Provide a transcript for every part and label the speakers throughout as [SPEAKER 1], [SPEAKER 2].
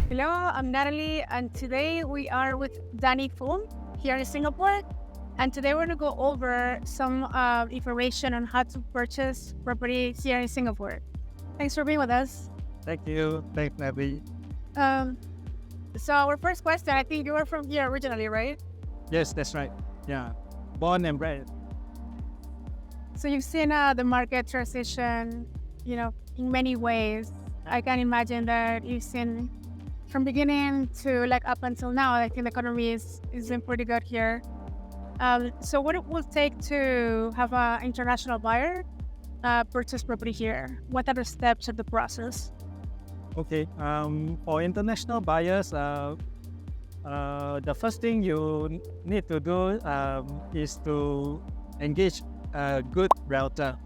[SPEAKER 1] Hello, I'm Nathaly, and today we are with Danny Foo here in Singapore. And today we're going to go over some information on how to purchase property here in Singapore. Thanks for being with us.
[SPEAKER 2] Thank you. Thanks, Nathaly.
[SPEAKER 1] So our first question, I think you are from here originally, right?
[SPEAKER 2] Yes, that's right. Yeah. Born and bred.
[SPEAKER 1] So you've seen the market transition, in many ways. I can imagine that you've seen from beginning to up until now. I think the economy is doing pretty good here. So what it will take to have an international buyer purchase property here? What are the steps of the process?
[SPEAKER 2] Okay. For international buyers, the first thing you need to do is to engage a good realtor.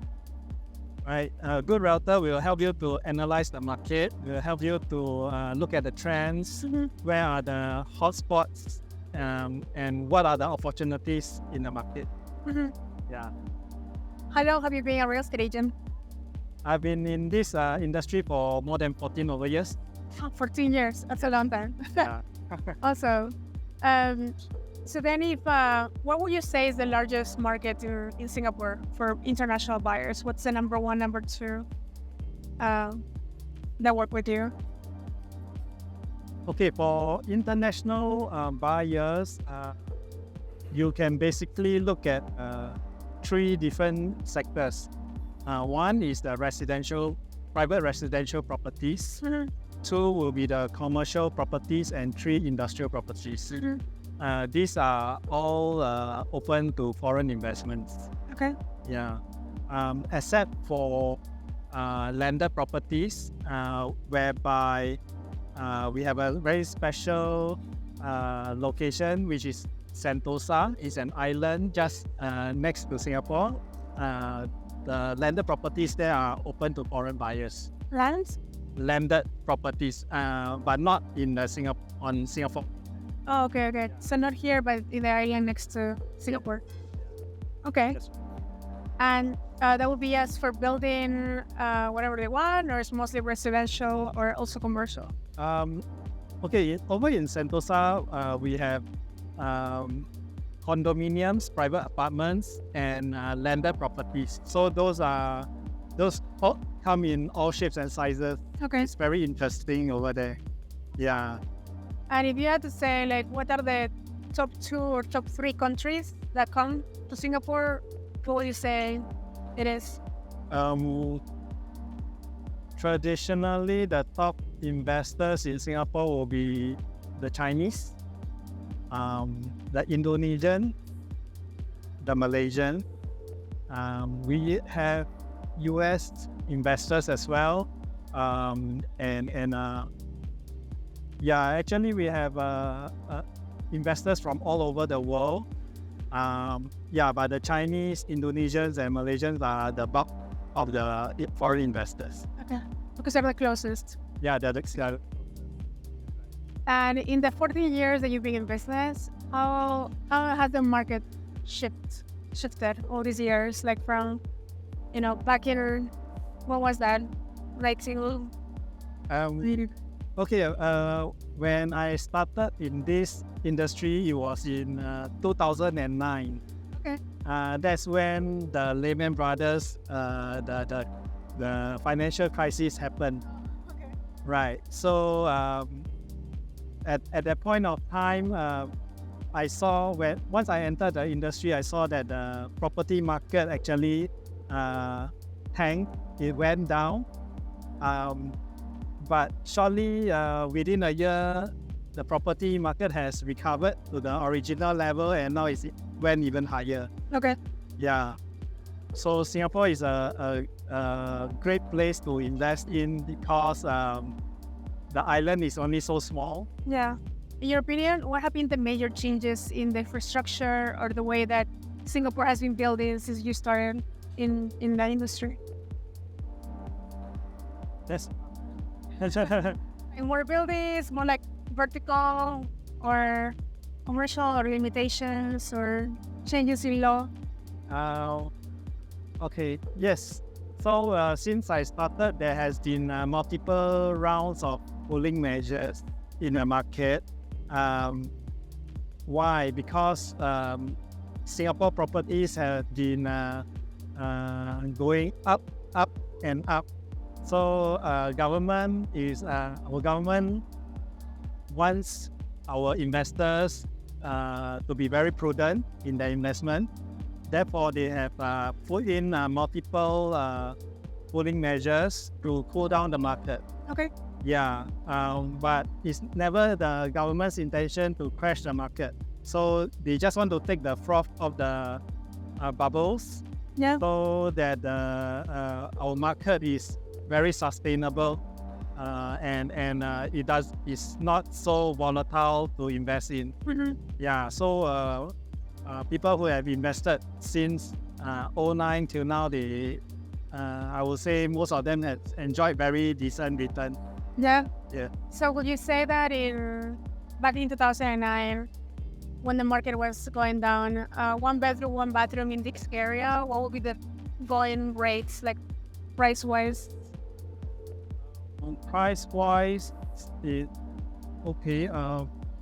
[SPEAKER 2] Right, a good realtor will help you to analyze the market, will help you to look at the trends, where are the hotspots, and what are the opportunities in the market. Yeah.
[SPEAKER 1] How long have you been a real estate agent?
[SPEAKER 2] I've been in this industry for more than 14 over years.
[SPEAKER 1] 14 years, that's a long time.
[SPEAKER 2] Yeah.
[SPEAKER 1] Also, so then what would you say is the largest market in Singapore for international buyers? What's the number one, number two that work with you?
[SPEAKER 2] Okay, for international buyers, you can basically look at three different sectors. One is the private residential properties. Two will be the commercial properties, and three industrial properties. These are all open to foreign investments.
[SPEAKER 1] Okay.
[SPEAKER 2] Yeah. Except for landed properties, whereby we have a very special location, which is Sentosa. It's an island just next to Singapore. The landed properties there are open to foreign buyers. Landed properties, but not in on Singapore.
[SPEAKER 1] Oh, okay. So not here, but in the island next to Singapore. Okay.
[SPEAKER 2] Yes.
[SPEAKER 1] And that would be as for building whatever they want, or it's mostly residential or also commercial?
[SPEAKER 2] Okay, over in Sentosa, we have condominiums, private apartments, and landed properties. So those all come in all shapes and sizes.
[SPEAKER 1] Okay.
[SPEAKER 2] It's very interesting over there. Yeah.
[SPEAKER 1] And if you had to say, what are the top 2 or top 3 countries that come to Singapore, what would you say it is?
[SPEAKER 2] Traditionally, the top investors in Singapore will be the Chinese, the Indonesian, the Malaysian. We have US investors as well, actually we have investors from all over the world. But the Chinese, Indonesians, and Malaysians are the bulk of the foreign investors.
[SPEAKER 1] Okay, because they're the closest.
[SPEAKER 2] Yeah, they're the.
[SPEAKER 1] And in the 14 years that you've been in business, how has the market shifted all these years? From, back in, what was that?
[SPEAKER 2] Okay, when I started in this industry, it was in 2009.
[SPEAKER 1] Okay.
[SPEAKER 2] That's when the Lehman Brothers, the financial crisis happened.
[SPEAKER 1] Okay.
[SPEAKER 2] Right. So at that point of time, I saw once I entered the industry, I saw that the property market actually tanked. It went down. But shortly, within a year, the property market has recovered to the original level, and now it went even higher.
[SPEAKER 1] Okay.
[SPEAKER 2] Yeah. So Singapore is a great place to invest in because the island is only so small.
[SPEAKER 1] Yeah. In your opinion, what have been the major changes in the infrastructure or the way that Singapore has been building since you started in the industry? And more buildings, more vertical or commercial, or limitations or changes in law?
[SPEAKER 2] Okay, yes. So since I started, there has been multiple rounds of cooling measures. in the market. Why? Because Singapore properties have been going up and up. So our government wants our investors to be very prudent in their investment. Therefore, they have put in multiple cooling measures to cool down the market.
[SPEAKER 1] Okay.
[SPEAKER 2] Yeah, but it's never the government's intention to crash the market. So they just want to take the froth of the bubbles,
[SPEAKER 1] Yeah.
[SPEAKER 2] so that our market is very sustainable, and it's not so volatile to invest in.
[SPEAKER 1] Mm-hmm.
[SPEAKER 2] Yeah, so people who have invested since 2009 till now, I would say most of them have enjoyed very decent return.
[SPEAKER 1] Yeah.
[SPEAKER 2] Yeah.
[SPEAKER 1] So would you say that back in 2009, when the market was going down, 1 bedroom, 1 bathroom in this area, what would be the going rates, like price-wise?
[SPEAKER 2] Price-wise, okay.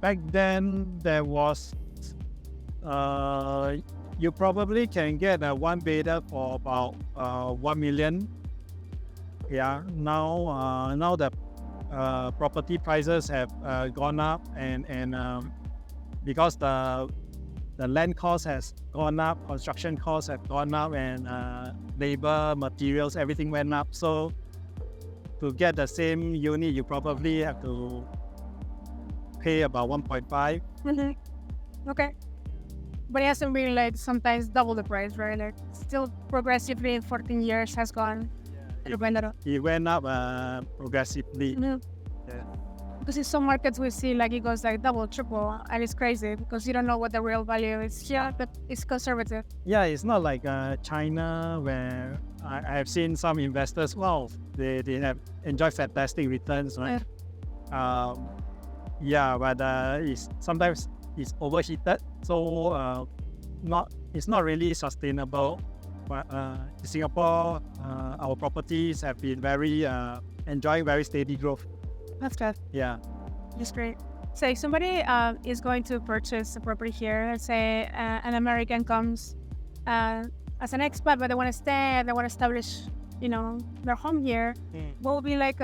[SPEAKER 2] Back then there was, you probably can get a 1 bedder for about 1 million. Yeah. Now the property prices have gone up, and because the land cost has gone up, construction costs have gone up, and labor, materials, everything went up. So to get the same unit, you probably have to pay about 1.5.
[SPEAKER 1] Mm-hmm. Okay. But it hasn't been like sometimes double the price, right? Like still progressively in 14 years has gone.
[SPEAKER 2] It went up progressively.
[SPEAKER 1] Mm-hmm.
[SPEAKER 2] Yeah.
[SPEAKER 1] Because in some markets we see like it goes like double, triple, and it's crazy because you don't know what the real value is here, but it's conservative.
[SPEAKER 2] Yeah, it's not like China, where I have seen some investors, they have enjoyed fantastic returns, right?
[SPEAKER 1] Yeah.
[SPEAKER 2] But sometimes it's overheated, so it's not really sustainable. But in Singapore, our properties have been enjoying very steady growth.
[SPEAKER 1] That's good.
[SPEAKER 2] Yeah.
[SPEAKER 1] That's great. So if somebody is going to purchase a property here, let's say an American comes as an expat, but they want to stay and they want to establish, their home here. What will be like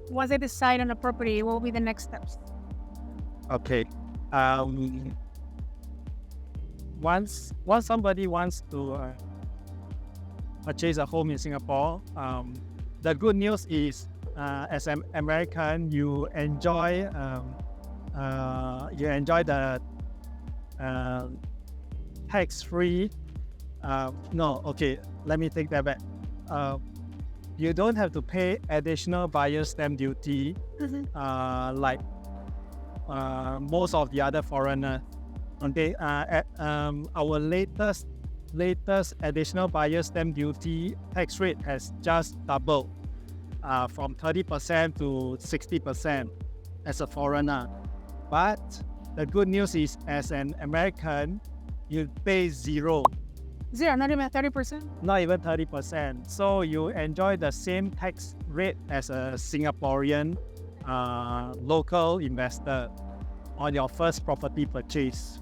[SPEAKER 1] once they decide on a property, what will be the next steps?
[SPEAKER 2] Okay. Once somebody wants to purchase a home in Singapore, the good news is, as an American, you enjoy the tax-free. Let me take that back. You don't have to pay additional buyer's stamp duty, like most of the other foreigners. Okay, our latest additional buyer's stamp duty tax rate has just doubled, from 30% to 60% as a foreigner. But the good news is, as an American, you pay zero.
[SPEAKER 1] Zero, not even 30%?
[SPEAKER 2] Not even 30%. So you enjoy the same tax rate as a Singaporean local investor on your first property purchase.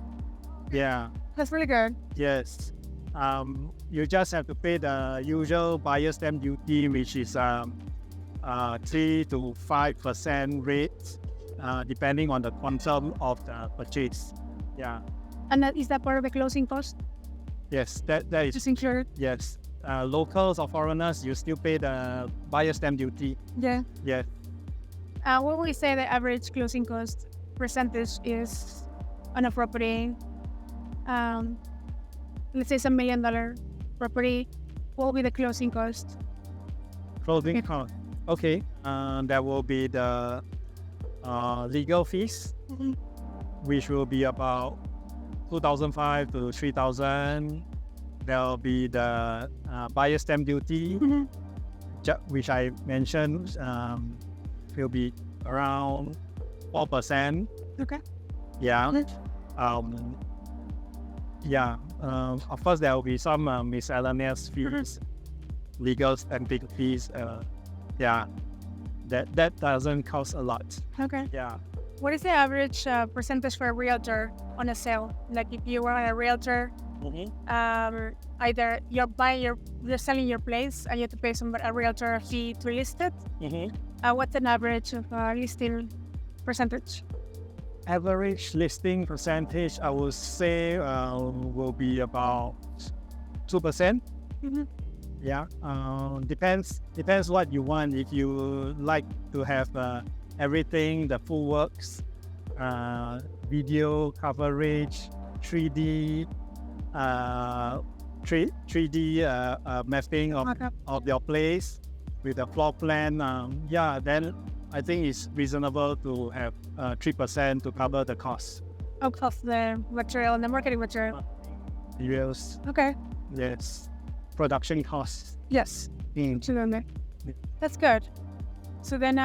[SPEAKER 2] Yeah.
[SPEAKER 1] That's really good.
[SPEAKER 2] Yes. You just have to pay the usual buyer's stamp duty, which is 3 to 5% rate, depending on the quantum of the purchase. Yeah.
[SPEAKER 1] And is that part of the closing cost?
[SPEAKER 2] Yes, that is.
[SPEAKER 1] Just included?
[SPEAKER 2] Yes. Locals or foreigners, you still pay the buyer's stamp duty.
[SPEAKER 1] Yeah.
[SPEAKER 2] Yeah.
[SPEAKER 1] What would we say the average closing cost percentage is on a property? Let's say it's $1 million property. What will be the closing cost?
[SPEAKER 2] Closing cost. Okay. There will be the legal fees, which will be about 2,500 to 3,000. There will be the buyer's stamp duty, which I mentioned, will be around 4%.
[SPEAKER 1] Okay.
[SPEAKER 2] Yeah. Of course, there will be some miscellaneous fees, legal stamping fees. that doesn't cost a lot.
[SPEAKER 1] Okay.
[SPEAKER 2] Yeah.
[SPEAKER 1] What is the average percentage for a realtor on a sale? Like if you were a realtor, either you're selling your place and you have to pay a realtor a fee to list it. What's an average of listing percentage?
[SPEAKER 2] Average listing percentage, I would say, will be about 2%. Yeah. Depends what you want. If you like to have everything, the full works, video coverage, 3D, 3D mapping of your place with the floor plan, then I think it's reasonable to have 3% to cover the cost.
[SPEAKER 1] Of the material and the marketing material.
[SPEAKER 2] Yes.
[SPEAKER 1] Okay.
[SPEAKER 2] Yes. Production costs.
[SPEAKER 1] Yes. Absolutely. That's good. So then,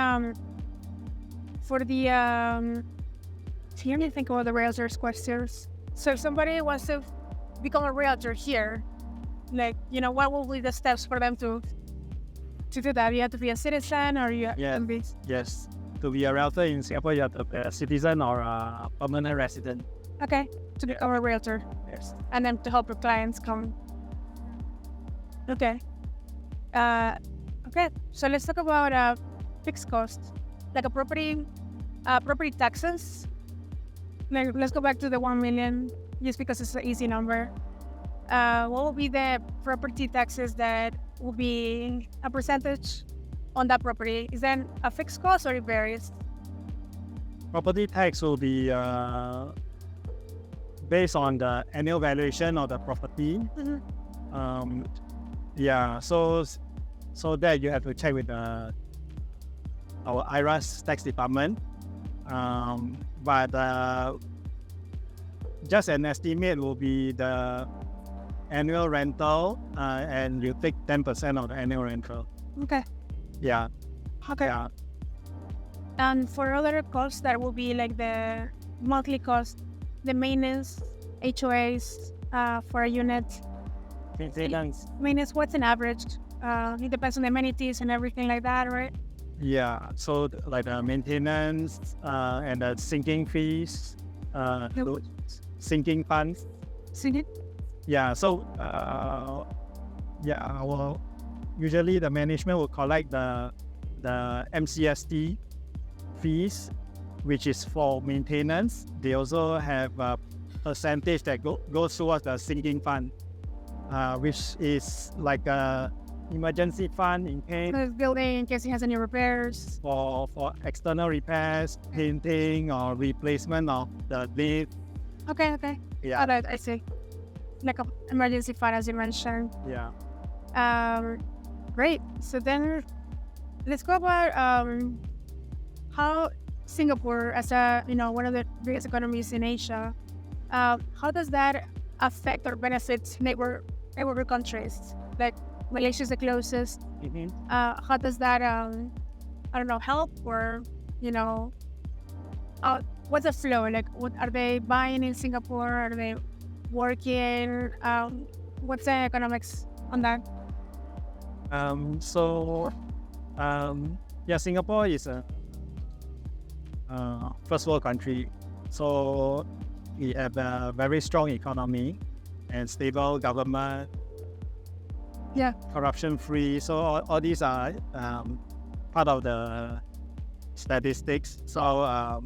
[SPEAKER 1] for the let me think about the realtors questions. So if somebody wants to become a realtor here, like, what will be the steps for them to do that? You have to be a citizen, or you have to be...
[SPEAKER 2] Yes. To be a realtor in Singapore, you have to be a citizen or a permanent resident.
[SPEAKER 1] Okay. To become a realtor.
[SPEAKER 2] Yes.
[SPEAKER 1] And then to help your clients come. Okay. Okay. So let's talk about fixed costs, like a property taxes. Like, let's go back to the 1 million, just because it's an easy number. What will be the property taxes that will be a percentage on that property? Is that a fixed cost or it varies?
[SPEAKER 2] Property tax will be based on the annual valuation of the property. So that you have to check with our IRAS tax department. But just an estimate will be the annual rental, and you take 10% of the annual rental.
[SPEAKER 1] Okay.
[SPEAKER 2] Yeah.
[SPEAKER 1] Okay.
[SPEAKER 2] Yeah.
[SPEAKER 1] And for other costs, that will be like the monthly cost, the maintenance, HOAs for a unit. Maintenance, what's an average? It depends on the amenities and everything like that, right?
[SPEAKER 2] Yeah. So like the maintenance and the sinking fees, sinking funds.
[SPEAKER 1] Sinking?
[SPEAKER 2] Yeah. So usually the management will collect the MCST fees, which is for maintenance. They also have a percentage that goes towards the sinking fund, which is like a emergency fund in case.
[SPEAKER 1] So it's building in case it has any repairs.
[SPEAKER 2] For external repairs, painting or replacement of the lift.
[SPEAKER 1] Okay.
[SPEAKER 2] Yeah.
[SPEAKER 1] All right, I see. Like an emergency fund, as you mentioned.
[SPEAKER 2] Yeah.
[SPEAKER 1] Great. So then let's go about how Singapore, as one of the biggest economies in Asia, how does that affect or benefit neighbor countries? Like Malaysia is the closest. How does that help, or what's the flow? Like, what are they buying in Singapore? Are they working? What's the economics on that?
[SPEAKER 2] Singapore is a first world country, so we have a very strong economy and stable government.
[SPEAKER 1] Yeah.
[SPEAKER 2] Corruption free. So all these are part of the statistics. So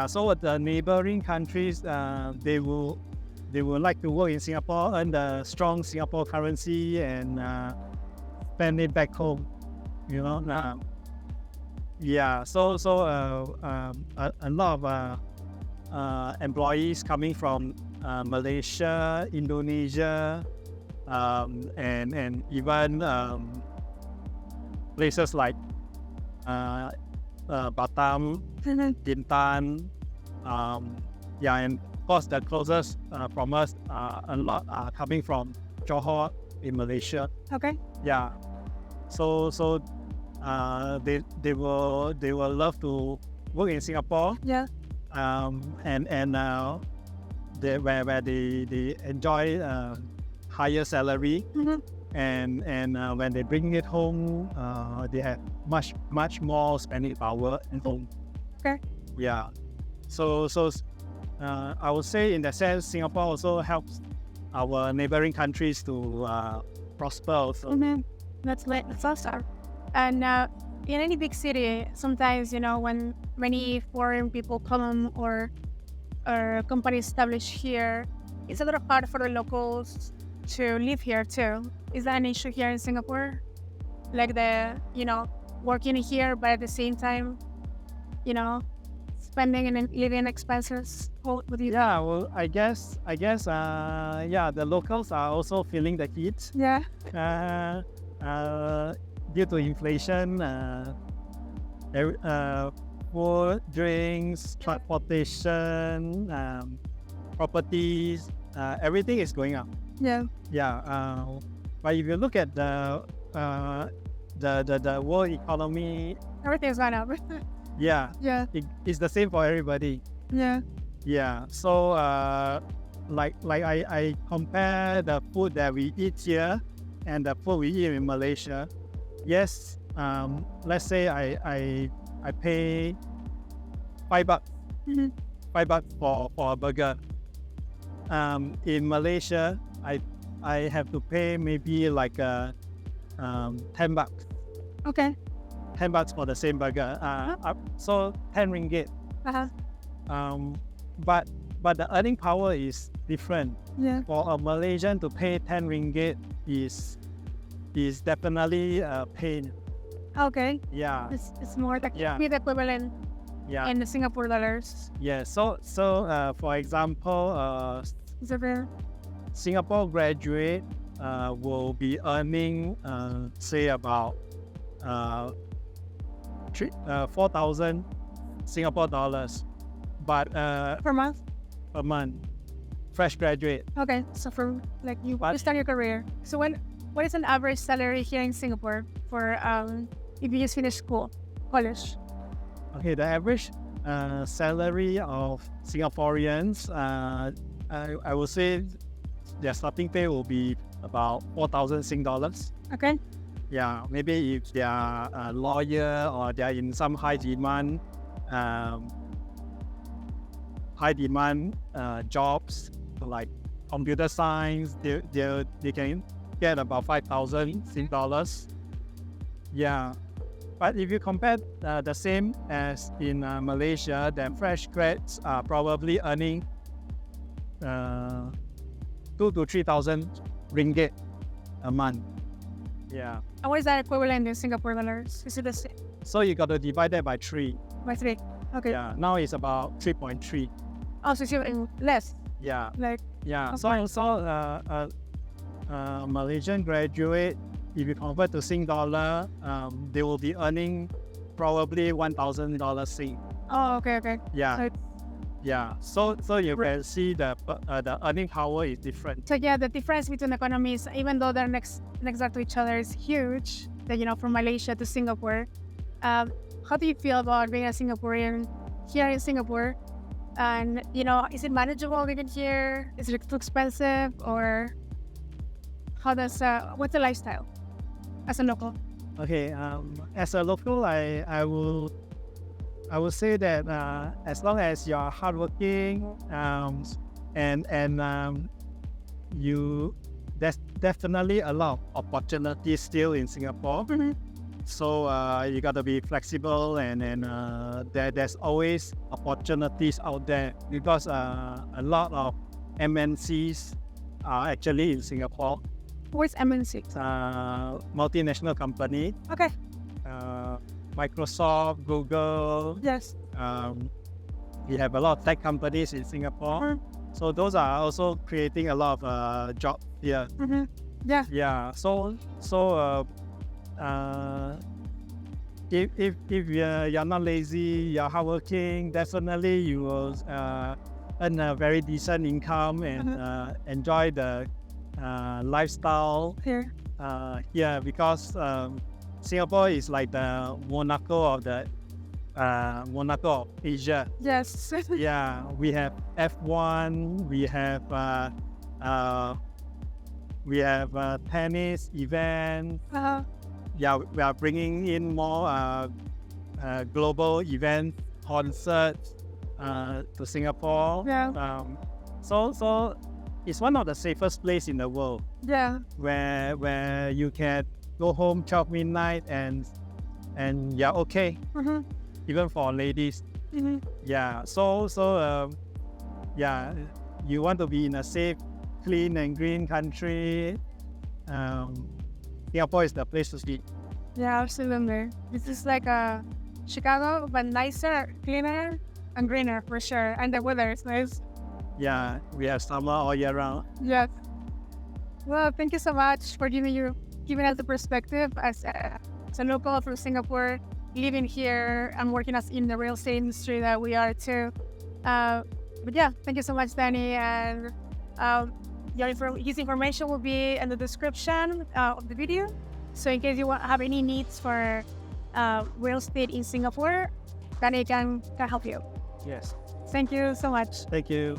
[SPEAKER 2] so the neighboring countries, they will like to work in Singapore, earn the strong Singapore currency, and spend it back home. So a lot of employees coming from Malaysia, Indonesia, and even places like Batam, Bintan, and of course the closest from us, a lot are coming from Johor in Malaysia.
[SPEAKER 1] Okay.
[SPEAKER 2] Yeah. So they will love to work in Singapore.
[SPEAKER 1] Yeah.
[SPEAKER 2] Where they enjoy higher salary, and when they bring it home, they have much more spending power at home.
[SPEAKER 1] Okay.
[SPEAKER 2] Yeah. So I would say in that sense, Singapore also helps our neighboring countries to prosper also.
[SPEAKER 1] Mm-hmm. That's awesome. And in any big city, sometimes, when many foreign people come or companies establish here, it's a little hard for the locals to live here too. Is that an issue here in Singapore? Like working here, but at the same time, spending and living expenses. What do you think?
[SPEAKER 2] Yeah, well, I guess, the locals are also feeling the heat.
[SPEAKER 1] Yeah.
[SPEAKER 2] Due to inflation, food, drinks, transportation, properties, everything is going up.
[SPEAKER 1] Yeah.
[SPEAKER 2] Yeah. But if you look at the world economy,
[SPEAKER 1] Everything's gone up.
[SPEAKER 2] yeah,
[SPEAKER 1] Yeah.
[SPEAKER 2] it's the same for everybody.
[SPEAKER 1] Yeah.
[SPEAKER 2] Yeah. So like I compare the food that we eat here and the food we eat in Malaysia. Yes. Let's say I pay $5.
[SPEAKER 1] Mm-hmm.
[SPEAKER 2] $5 for a burger. In Malaysia, I have to pay maybe like $10.
[SPEAKER 1] Okay.
[SPEAKER 2] $10 for the same burger. So 10 ringgit.
[SPEAKER 1] Uh-huh.
[SPEAKER 2] But the earning power is different.
[SPEAKER 1] Yeah.
[SPEAKER 2] For a Malaysian to pay 10 ringgit is definitely a pain.
[SPEAKER 1] Okay.
[SPEAKER 2] Yeah.
[SPEAKER 1] It's more like
[SPEAKER 2] Yeah.
[SPEAKER 1] the equivalent
[SPEAKER 2] Yeah.
[SPEAKER 1] in the Singapore dollars.
[SPEAKER 2] Yeah. So for example,
[SPEAKER 1] Is it fair?
[SPEAKER 2] Singapore graduate will be earning say about 4,000 Singapore dollars, but
[SPEAKER 1] Per month?
[SPEAKER 2] per month. Fresh graduate.
[SPEAKER 1] Okay. So for like you
[SPEAKER 2] But-
[SPEAKER 1] start your career. So what is an average salary here in Singapore for if you just finished college?
[SPEAKER 2] Okay, the average salary of Singaporeans, I would say their starting pay will be about 4,000 Sing dollars.
[SPEAKER 1] Okay.
[SPEAKER 2] Yeah, maybe if they are a lawyer or they are in some high demand jobs like computer science, they can get about 5,000 Sing dollars. Yeah, but if you compare the same as in Malaysia, then fresh grads are probably earning 2,000 to 3,000 ringgit a month. Yeah.
[SPEAKER 1] And what is that equivalent in Singapore dollars? Is it the same?
[SPEAKER 2] So you got to divide that by 3.
[SPEAKER 1] By 3. Okay.
[SPEAKER 2] Yeah. Now it's about 3.3.
[SPEAKER 1] Oh, so it's even less.
[SPEAKER 2] Yeah.
[SPEAKER 1] Like,
[SPEAKER 2] Yeah.
[SPEAKER 1] Okay.
[SPEAKER 2] So Malaysian graduate, if you convert to Sing dollar, they will be earning probably $1,000 Sing.
[SPEAKER 1] oh, okay.
[SPEAKER 2] Yeah.
[SPEAKER 1] So it's-
[SPEAKER 2] Yeah. So you can see the earning power is different.
[SPEAKER 1] So yeah, the difference between economies, even though they're next door to each other, is huge. That from Malaysia to Singapore. How do you feel about being a Singaporean here in Singapore? And is it manageable living here? Is it too expensive, or what's the lifestyle as a local?
[SPEAKER 2] Okay. As a local, I will say that as long as you're hardworking, and there's definitely a lot of opportunities still in Singapore.
[SPEAKER 1] Mm-hmm.
[SPEAKER 2] So you got to be flexible, and there's always opportunities out there because a lot of MNCs are actually in Singapore.
[SPEAKER 1] Where's MNC?
[SPEAKER 2] Multinational company,
[SPEAKER 1] Okay.
[SPEAKER 2] Microsoft, Google.
[SPEAKER 1] Yes.
[SPEAKER 2] We have a lot of tech companies in Singapore. So those are also creating a lot of jobs here.
[SPEAKER 1] Mm-hmm. Yeah.
[SPEAKER 2] Yeah. So if you're not lazy, you're hardworking, definitely you will earn a very decent income and enjoy the lifestyle
[SPEAKER 1] Here.
[SPEAKER 2] here, because Singapore is like the Monaco of Asia.
[SPEAKER 1] Yes.
[SPEAKER 2] Yeah, we have F1, we have We have tennis event.
[SPEAKER 1] Uh-huh.
[SPEAKER 2] Yeah, we are bringing in more global events, concerts to Singapore.
[SPEAKER 1] Yeah.
[SPEAKER 2] So it's one of the safest place in the world
[SPEAKER 1] Yeah.
[SPEAKER 2] where you can go home 12 midnight and you're okay,
[SPEAKER 1] Mm-hmm.
[SPEAKER 2] even for ladies.
[SPEAKER 1] Mm-hmm.
[SPEAKER 2] Yeah. Yeah, you want to be in a safe, clean and green country. Singapore is the place to be.
[SPEAKER 1] Yeah, absolutely. This is like Chicago, but nicer, cleaner, and greener for sure. And the weather is nice.
[SPEAKER 2] Yeah, we have summer all year round.
[SPEAKER 1] Yes. Well, thank you so much for giving us the perspective as a local from Singapore, living here and working as in the real estate industry that we are too. But yeah, thank you so much, Danny. And his information will be in the description of the video. So in case you have any needs for real estate in Singapore, Danny can help you.
[SPEAKER 2] Yes.
[SPEAKER 1] Thank you so much.
[SPEAKER 2] Thank you.